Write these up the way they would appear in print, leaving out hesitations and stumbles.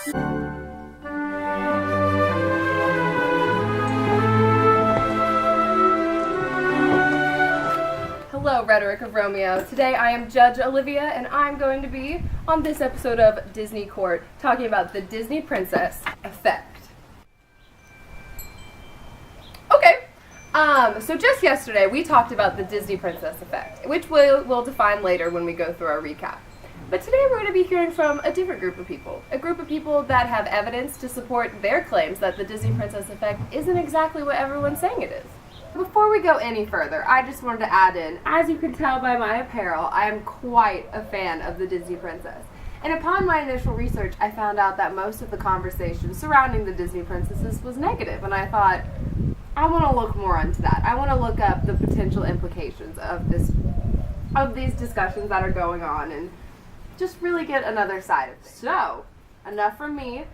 Hello, Rhetoric of Romeo. Today I am Judge Olivia, and I'm going to be on this episode of Disney Court talking about the Disney Princess effect. Okay, so just yesterday we talked about the Disney Princess effect, which we'll define later when we go through our recap. But today we're going to be hearing from a different group of people, a group of people that have evidence to support their claims that the Disney Princess effect isn't exactly what everyone's saying it is. Before we go any further, I just wanted to add in, as you can tell by my apparel, I am quite a fan of the Disney Princess. And upon my initial research, I found out that most of the conversation surrounding the Disney princesses was negative, and I thought, I want to look more into that. I want to look up the potential implications of these discussions that are going on, and just really get another side of things. So, enough from me.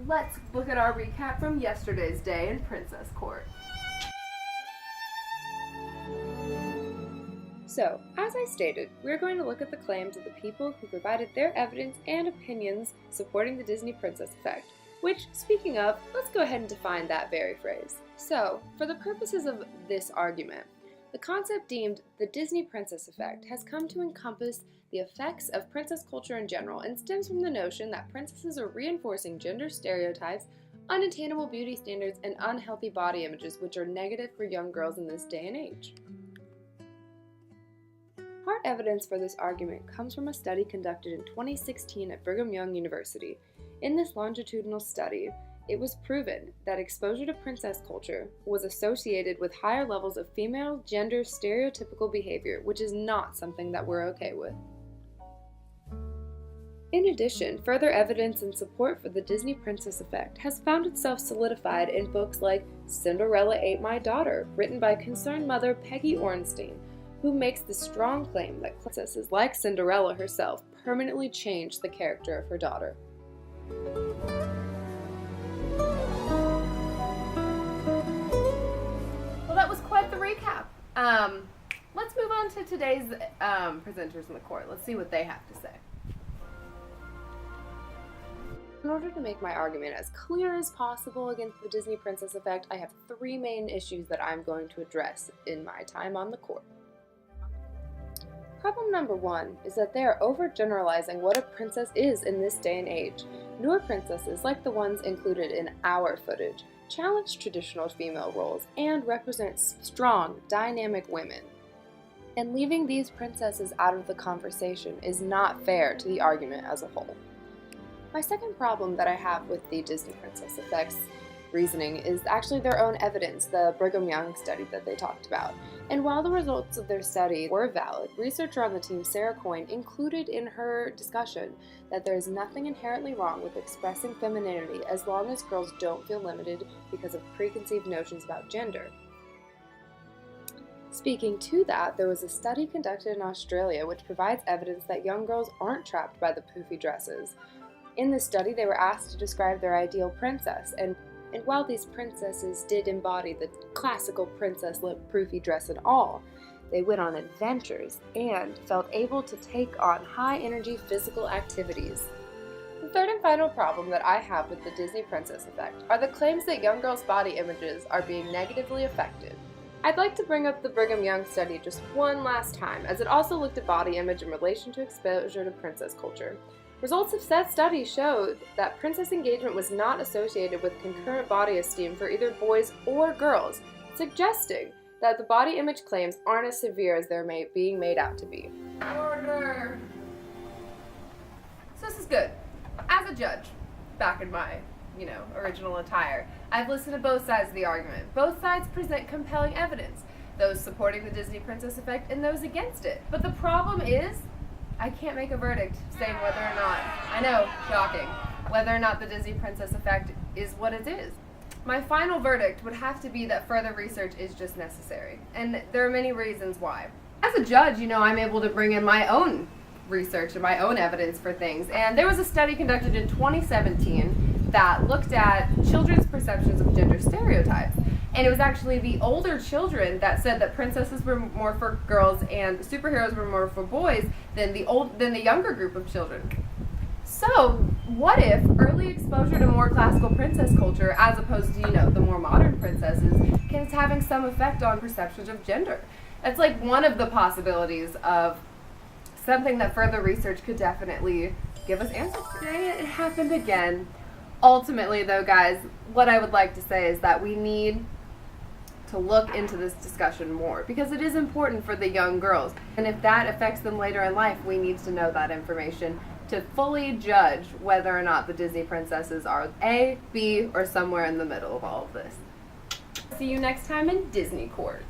Let's look at our recap from yesterday's day in Princess Court. So, as I stated, we're going to look at the claims of the people who provided their evidence and opinions supporting the Disney Princess effect, which, speaking of, let's go ahead and define that very phrase. So, for the purposes of this argument, the concept deemed the Disney Princess effect has come to encompass the effects of princess culture in general and stems from the notion that princesses are reinforcing gender stereotypes, unattainable beauty standards, and unhealthy body images which are negative for young girls in this day and age. Hard evidence for this argument comes from a study conducted in 2016 at Brigham Young University. In this longitudinal study, it was proven that exposure to princess culture was associated with higher levels of female gender stereotypical behavior, which is not something that we're okay with. In addition, further evidence and support for the Disney Princess effect has found itself solidified in books like Cinderella Ate My Daughter, written by concerned mother Peggy Orenstein, who makes the strong claim that princesses like Cinderella herself permanently changed the character of her daughter. Well, that was quite the recap. Let's move on to today's presenters in the court. Let's see what they have to say. In order to make my argument as clear as possible against the Disney Princess effect, I have three main issues that I'm going to address in my time on the court. Problem number one is that they are overgeneralizing what a princess is in this day and age. Newer princesses, like the ones included in our footage, challenge traditional female roles and represent strong, dynamic women. And leaving these princesses out of the conversation is not fair to the argument as a whole. My second problem that I have with the Disney Princess effect's reasoning is actually their own evidence, the Brigham Young study that they talked about. And while the results of their study were valid, researcher on the team, Sarah Coyne, included in her discussion that there is nothing inherently wrong with expressing femininity as long as girls don't feel limited because of preconceived notions about gender. Speaking to that, there was a study conducted in Australia which provides evidence that young girls aren't trapped by the poofy dresses. In this study, they were asked to describe their ideal princess, and while these princesses did embody the classical princess lip poofy dress and all, they went on adventures and felt able to take on high-energy physical activities. The third and final problem that I have with the Disney Princess effect are the claims that young girls' body images are being negatively affected. I'd like to bring up the Brigham Young study just one last time, as it also looked at body image in relation to exposure to princess culture. Results of said study showed that princess engagement was not associated with concurrent body esteem for either boys or girls, suggesting that the body image claims aren't as severe as they're being made out to be. Order! So this is good. As a judge, back in my, original attire, I've listened to both sides of the argument. Both sides present compelling evidence, those supporting the Disney Princess effect and those against it. But the problem is, I can't make a verdict saying whether or not, I know, shocking, whether or not the Disney Princess effect is what it is. My final verdict would have to be that further research is just necessary, and there are many reasons why. As a judge, I'm able to bring in my own research and my own evidence for things, and there was a study conducted in 2017 that looked at children's perceptions of gender stereotypes. And it was actually the older children that said that princesses were more for girls and superheroes were more for boys than the younger group of children. So what if early exposure to more classical princess culture, as opposed to, the more modern princesses, is having some effect on perceptions of gender? That's like one of the possibilities of something that further research could definitely give us answers to. It happened again. Ultimately, though, guys, what I would like to say is that we need to look into this discussion more, because it is important for the young girls. And if that affects them later in life, we need to know that information to fully judge whether or not the Disney princesses are A, B, or somewhere in the middle of all of this. See you next time in Disney Court.